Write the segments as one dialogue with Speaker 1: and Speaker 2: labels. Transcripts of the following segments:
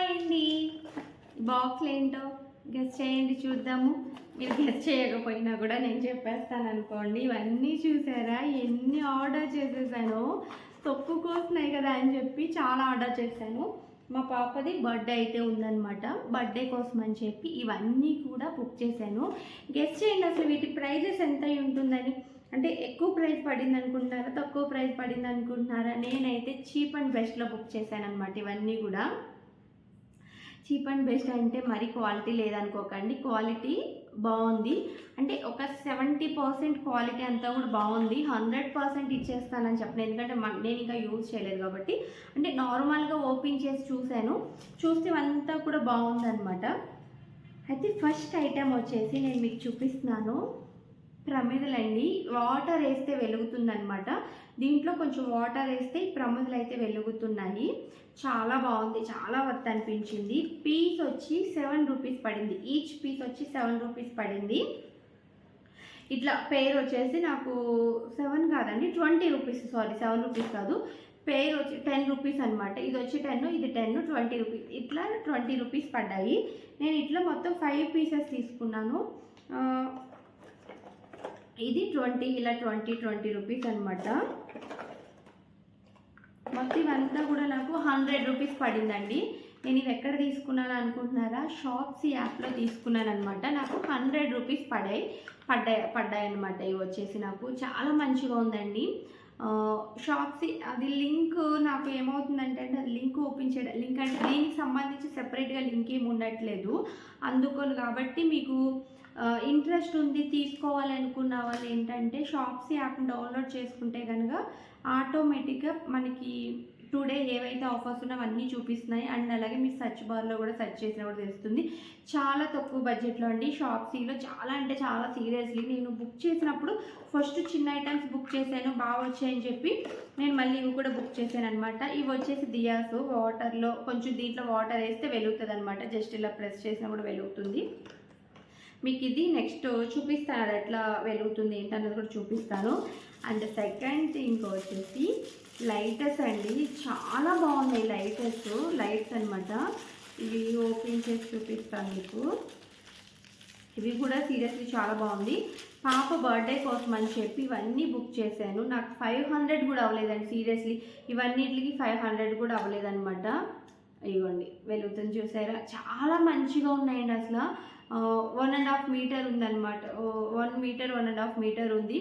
Speaker 1: Hi అండి. బాక్స్లు ఏంటో గెస్ చేయండి చూద్దాము. మీరు గెస్ చేయకపోయినా కూడా నేను చెప్పేస్తాను అనుకోండి. ఇవన్నీ చూసారా ఎన్ని ఆర్డర్ చేసేసానో, తొక్కుకొస్తున్నాయి కదా అని చెప్పి చాలా ఆర్డర్ చేశాను. మా పాపది బర్త్డే అయితే ఉందన్నమాట. బర్త్డే కోసం అని చెప్పి ఇవన్నీ కూడా బుక్ చేశాను. గెస్ చేయండి అసలు వీటి ప్రైజెస్ ఎంత ఉంటుందని. అంటే ఎక్కువ ప్రైస్ పడింది అనుకుంటున్నారా, తక్కువ ప్రైస్ పడింది అనుకుంటున్నారా? నేనైతే చీప్ అండ్ బెస్ట్లో బుక్ చేశాను అనమాట. ఇవన్నీ కూడా చీప్ అండ్ బెస్ట్ అంటే మరి క్వాలిటీ లేదనుకోకండి, క్వాలిటీ బాగుంది. అంటే ఒక 70% క్వాలిటీ అంతా కూడా బాగుంది. 100% ఇచ్చేస్తానని చెప్పను, ఎందుకంటే నేను ఇంకా యూజ్ చేయలేదు కాబట్టి. అంటే నార్మల్గా ఓపెన్ చేసి చూస్తే అంతా కూడా బాగుందన్నమాట. అయితే ఫస్ట్ ఐటెం వచ్చేసి నేను మీకు చూపిస్తున్నాను. ప్రమిదలండి. వాటర్ వేస్తే వెలుగుతుందనమాట. దీంట్లో కొంచెం వాటర్ వేస్తే ఈ ప్రమిదలు అయితే వెలుగుతున్నాయి. చాలా బాగుంది, చాలా వర్త్ అనిపించింది. పీస్ వచ్చి 7 రూపీస్ పడింది. ఈచ్ పీస్ వచ్చి 7 రూపీస్ పడింది. ఇట్లా పేరు వచ్చేసి నాకు 7 కాదండి 20 రూపీస్, సారీ 7 రూపీస్ కాదు, పేరు వచ్చి 10 రూపీస్ అనమాట. ఇది వచ్చి 10, ఇది 10, 20 రూపీస్, ఇట్లా 20 రూపీస్ పడ్డాయి. నేను ఇట్లా మొత్తం 5 పీసెస్ తీసుకున్నాను. ఇది 20, ఇలా 20 రూపీస్ అనమాట. మొత్తం ఇవంతా కూడా నాకు 100 రూపీస్ పడిందండి. నేను ఇవి ఎక్కడ తీసుకున్నాను అనుకుంటున్నారా? షాప్సీ యాప్లో తీసుకున్నాను అనమాట. నాకు 100 రూపీస్ పడ్డాయి అనమాట. ఇవి వచ్చేసి నాకు చాలా మంచిగా ఉందండి. షాప్సీ అది లింక్ నాకు ఏమవుతుందంటే అది లింక్ ఓపెన్ చేయడం, లింక్ అంటే దీనికి సంబంధించి సెపరేట్గా లింక్ ఏమి ఉండట్లేదు. అందుకని కాబట్టి మీకు ఇంట్రెస్ట్ ఉంది తీసుకోవాలనుకున్న వాళ్ళు ఏంటంటే షాప్సీ యాప్ని డౌన్లోడ్ చేసుకుంటే కనుక ఆటోమేటిక్గా మనకి టుడే ఏవైతే ఆఫర్స్ ఉన్నాయో అవన్నీ చూపిస్తున్నాయి. అండ్ అలాగే మీరు సర్చ్ బార్లో కూడా సెర్చ్ చేసినా కూడా తెలుస్తుంది. చాలా తక్కువ బడ్జెట్లో అండి. షాప్సీలో చాలా అంటే చాలా సీరియస్లీ నేను బుక్ చేసినప్పుడు ఫస్ట్ చిన్న ఐటమ్స్ బుక్ చేశాను, బాగా వచ్చాయని చెప్పి నేను మళ్ళీ ఇవి కూడా బుక్ చేశాను అనమాట. ఇవి వచ్చేసి దియాస్ వాటర్లో కొంచెం దీంట్లో వాటర్ వేస్తే వెలుగుతుంది అనమాట. జస్ట్ ఇలా ప్రెస్ చేసినా కూడా వెలుగుతుంది. మీకు ఇది నెక్స్ట్ చూపిస్తాను, అది ఎట్లా వెలుగుతుంది ఏంటన్నది కూడా చూపిస్తాను. అండ్ సెకండ్ థింగ్ వచ్చేసి లైటర్స్ అండి. చాలా బాగున్నాయి లైట్స్ అనమాట. ఇవి ఓపెన్ చేసి చూపిస్తాను మీకు. ఇవి కూడా సీరియస్లీ చాలా బాగుంది. పాప బర్త్డే కోసం అని చెప్పి ఇవన్నీ బుక్ చేశాను. నాకు 500 కూడా అవ్వలేదండి. సీరియస్లీ ఇవన్నిటికి 500 కూడా అవ్వలేదన్నమాట. ఇవ్వండి వెలుగుతుంది చూసారా, చాలా మంచిగా ఉన్నాయండి. అసలు 1.5 మీటర్ ఉందన్నమాట. 1 మీటర్ 1.5 మీటర్ ఉంది.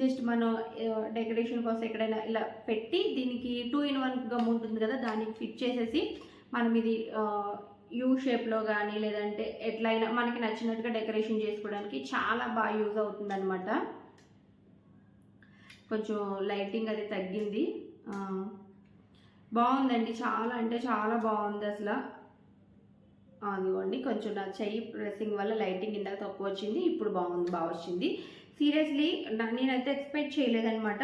Speaker 1: జస్ట్ మనం డెకరేషన్ కోసం ఎక్కడైనా ఇలా పెట్టి దీనికి 2-in-1 గమ్ ఉంటుంది కదా, దానికి ఫిట్ చేసేసి మనం ఇది యూ షేప్లో కానీ లేదంటే ఎట్లయినా మనకి నచ్చినట్టుగా డెకరేషన్ చేసుకోవడానికి చాలా బాగా యూజ్ అవుతుందన్నమాట. కొంచెం లైటింగ్ అది తగ్గింది, బాగుందండి. చాలా అంటే చాలా బాగుంది అసలు. అదిగోండి కొంచెం నా చెయ్యి ప్రెస్సింగ్ వల్ల లైటింగ్ ఇందాక తక్కువ వచ్చింది, ఇప్పుడు బాగా వచ్చింది. సీరియస్లీ నేనైతే ఎక్స్పెక్ట్ చేయలేదన్నమాట.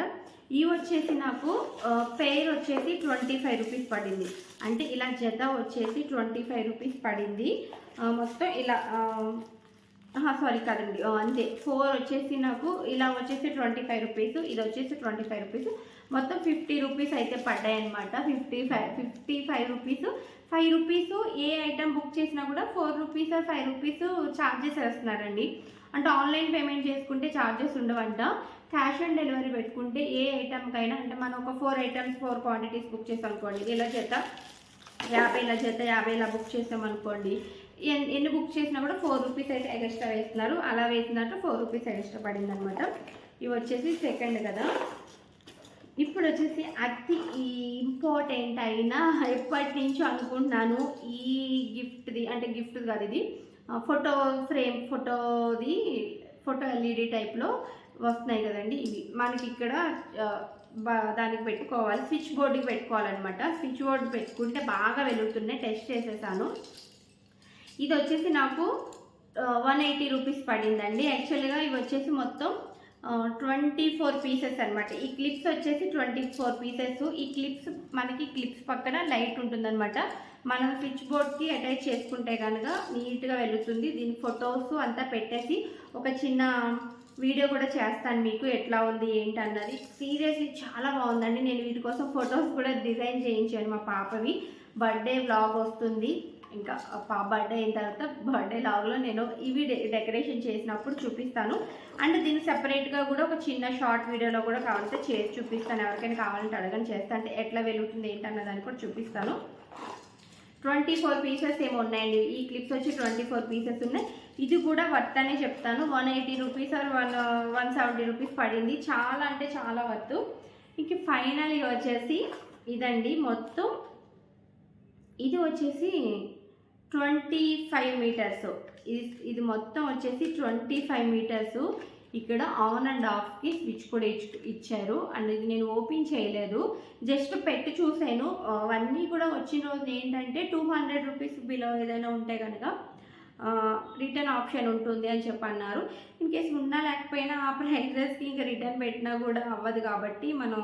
Speaker 1: ఇవి వచ్చేసి నాకు పేర్ వచ్చేసి 25 రూపీస్ పడింది. అంటే ఇలా జత వచ్చేసి 25 రూపీస్ పడింది. మొత్తం ఇలా సారీ కాదండి, అంతే 4 వచ్చేసి నాకు ఇలా వచ్చేసి 25 రూపీస్, ఇది వచ్చేసి 25 రూపీస్, మొత్తం 50 రూపీస్ అయితే పడ్డాయి అనమాట. 55 రూపీస్. 5 రూపీస్ ఏ ఐటమ్ బుక్ చేసినా కూడా 4 రూపీస్ 5 రూపీస్ ఛార్జెస్ వేస్తున్నారండి. అంటే ఆన్లైన్ పేమెంట్ చేసుకుంటే ఛార్జెస్ ఉండవంట. క్యాష్ ఆన్ డెలివరీ పెట్టుకుంటే ఏ ఐటమ్కైనా, అంటే మనం ఒక 4 ఐటమ్స్ 4 క్వాంటిటీస్ బుక్ చేసాం అనుకోండి, ఇలా జత 50 ఇలా బుక్ చేసాం అనుకోండి, ఎన్ని బుక్ చేసినా కూడా 4 రూపీస్ అయితే ఎక్స్ట్రా వేస్తున్నారు. అలా వేసినట్టు 4 రూపీస్ ఎక్స్ట్రా పడింది అనమాట. ఇవి వచ్చేసి సెకండ్ కదా. ఇప్పుడు వచ్చేసి అతి ఇంపార్టెంట్ అయినా ఎప్పటి నుంచో అనుకుంటున్నాను ఈ గిఫ్ట్ది, అంటే గిఫ్ట్ కాదు ఇది, ఫోటో ఫ్రేమ్, ఫోటో ఎల్ఈడి టైప్లో వస్తున్నాయి కదండి. ఇవి మనకి ఇక్కడ దానికి పెట్టుకోవాలి, స్విచ్ బోర్డుకి పెట్టుకోవాలన్నమాట. స్విచ్ బోర్డు పెట్టుకుంటే బాగా వెలుగుతున్నాయి, టెస్ట్ చేసేసాను. ఇది వచ్చేసి నాకు 180 రూపీస్ పడిందండి. యాక్చువల్గా ఇవి వచ్చేసి మొత్తం 24 పీసెస్ అనమాట. ఈ క్లిప్స్ వచ్చేసి 24 పీసెస్. ఈ క్లిప్స్ పక్కన లైట్ ఉంటుందన్నమాట. మనం స్విచ్ బోర్డ్కి అటాచ్ చేసుకుంటే కనుక నీట్గా వెలుగుతుంది. దీని ఫొటోస్ అంతా పెట్టేసి ఒక చిన్న వీడియో కూడా చేస్తాను మీకు, ఎట్లా ఉంది ఏంటి అన్నది. సీరియస్లీ చాలా బాగుందండి. నేను వీటి కోసం ఫొటోస్ కూడా డిజైన్ చేయించాను మా పాపవి. బర్త్డే వ్లాగ్ వస్తుంది, ఇంకా బర్త్డే అయిన తర్వాత బర్త్డే లాగ్లో నేను ఇవి డెకరేషన్ చేసినప్పుడు చూపిస్తాను. అండ్ దీన్ని సెపరేట్గా కూడా ఒక చిన్న షార్ట్ వీడియోలో కూడా కావాలంటే చేసి చూపిస్తాను. ఎవరికైనా కావాలంటే అడగని చేస్తాను, అంటే ఎట్లా వెలుగుతుంది ఏంటన్న దాన్ని కూడా చూపిస్తాను. 24 పీసెస్ ఏమో ఉన్నాయండి. ఈ క్లిప్స్ వచ్చి 24 పీసెస్ ఉన్నాయి. ఇది కూడా వర్త్ అనే చెప్తాను. 180 రూపీస్ ఆర్ 170 రూపీస్ పడింది. చాలా అంటే చాలా వర్త్. ఇంక ఫైనల్గా వచ్చేసి ఇదండి మొత్తం. ఇది వచ్చేసి 25 మీటర్స్. ఇది మొత్తం వచ్చేసి 25 మీటర్స్. ఇక్కడ ఆన్ అండ్ ఆఫ్కి స్విచ్ కూడా ఇచ్చారు. అండ్ ఇది నేను ఓపెన్ చేయలేదు, జస్ట్ పెట్టి చూసాను. అవన్నీ కూడా వచ్చిన రోజు ఏంటంటే 200 రూపీస్ బిలో ఏదైనా ఉంటే కనుక రిటర్న్ ఆప్షన్ ఉంటుంది అని చెప్పి అన్నారు. ఇన్ కేసు ఉన్నా లేకపోయినా ఆ ప్రైజెస్కి ఇంకా రిటర్న్ పెట్టినా కూడా అవ్వదు కాబట్టి మనం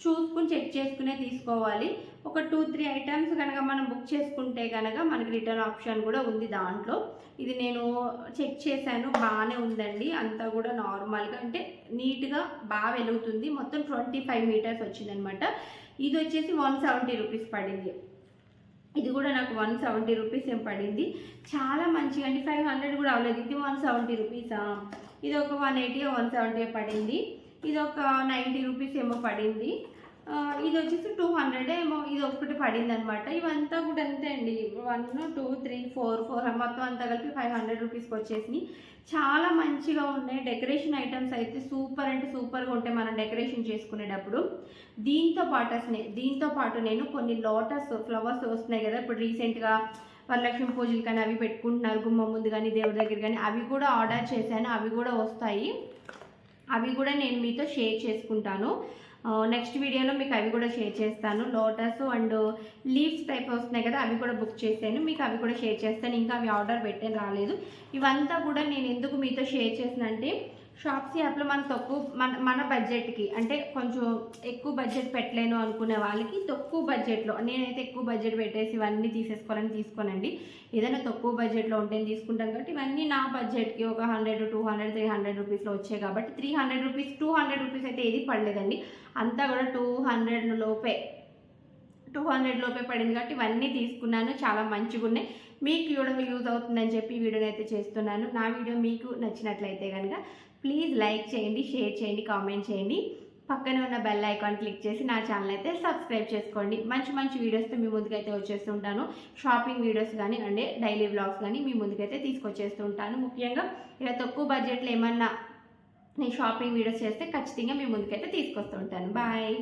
Speaker 1: చూసుకుని చెక్ చేసుకునే తీసుకోవాలి. ఒక 2-3 ఐటమ్స్ కనుక మనం బుక్ చేసుకుంటే కనుక మనకి రిటర్న్ ఆప్షన్ కూడా ఉంది దాంట్లో. ఇది నేను చెక్ చేశాను, బాగానే ఉందండి. అంతా కూడా నార్మల్గా అంటే నీట్గా బాగా వెలుగుతుంది. మొత్తం 25 మీటర్స్ వచ్చిందనమాట. ఇది వచ్చేసి 170 రూపీస్ పడింది. ఇది కూడా నాకు 170 రూపీస్ ఏం పడింది. చాలా మంచిగా అండి. 500 కూడా అవ్వలేదు. ఇది 170 రూపీసా. ఇది ఒక 180 170 పడింది. ఇది ఒక 90 రూపీస్ ఏమో పడింది. ఇది వచ్చేసి 200 ఏమో ఇది ఒకటి పడింది అనమాట. ఇవంతా కూడా అంతే అండి. 1 2 3 4 మొత్తం అంతా కలిపి 500 రూపీస్కి వచ్చేసినాయి. చాలా మంచిగా ఉన్నాయి. డెకరేషన్ ఐటమ్స్ అయితే సూపర్ అంటే సూపర్గా ఉంటాయి మనం డెకరేషన్ చేసుకునేటప్పుడు. దీంతో పాటు నేను కొన్ని లోటస్ ఫ్లవర్స్ వస్తున్నాయి కదా ఇప్పుడు రీసెంట్గా వరలక్ష్మి పూజలు కానీ అవి పెట్టుకుంటున్నారు గుమ్మం ముందు కానీ దేవుడి దగ్గర కానీ, అవి కూడా ఆర్డర్ చేశాను. అవి కూడా వస్తాయి. అవి కూడా నేను మీతో షేర్ చేసుకుంటాను. నెక్స్ట్ వీడియోలో మీకు అవి కూడా షేర్ చేస్తాను. లోటస్ అండ్ లీవ్స్ టైప్ వస్తున్నాయి కదా, అవి కూడా బుక్ చేశాను. మీకు అవి కూడా షేర్ చేస్తాను. ఇంకా అవి ఆర్డర్ పెట్టాను, రాలేదు. ఇవంతా కూడా నేను ఎందుకు మీతో షేర్ చేసినంటే షాప్సీ యాప్లో మనం తక్కువ మన బడ్జెట్కి అంటే కొంచెం ఎక్కువ బడ్జెట్ పెట్టలేను అనుకునే వాళ్ళకి తక్కువ బడ్జెట్లో, నేనైతే ఎక్కువ బడ్జెట్ పెట్టేసి ఇవన్నీ తీసుకోనండి. ఏదైనా తక్కువ బడ్జెట్లో ఉంటే తీసుకుంటాను కాబట్టి ఇవన్నీ నా బడ్జెట్కి ఒక 100 200 300 రూపీస్లో వచ్చాయి కాబట్టి 300 రూపీస్ 200 రూపీస్ అయితే ఏది పడలేదండి. అంతా కూడా 200 లోపే పడింది కాబట్టి ఇవన్నీ తీసుకున్నాను. చాలా మంచిగా ఉన్నాయి. మీకు కూడా యూజ్ అవుతుందని చెప్పి వీడియోని అయితే చేస్తున్నాను. నా వీడియో మీకు నచ్చినట్లయితే కనుక ప్లీజ్ లైక్ చేయండి, షేర్ చేయండి, కామెంట్ చేయండి. పక్కనే ఉన్న బెల్ ఐకాన్ క్లిక్ చేసి నా ఛానల్ అయితే సబ్స్క్రైబ్ చేసుకోండి. మంచి వీడియోస్తో మీ ముందుకైతే వచ్చేస్తుంటాను. షాపింగ్ వీడియోస్ కానీ అంటే డైలీ వ్లాగ్స్ కానీ మీ ముందుకైతే తీసుకొచ్చేస్తుంటాను. ముఖ్యంగా ఇలా తక్కువ బడ్జెట్లో ఏమన్నా నేను షాపింగ్ వీడియోస్ చేస్తే ఖచ్చితంగా మీ ముందుకైతే తీసుకొస్తుంటాను. బాయ్.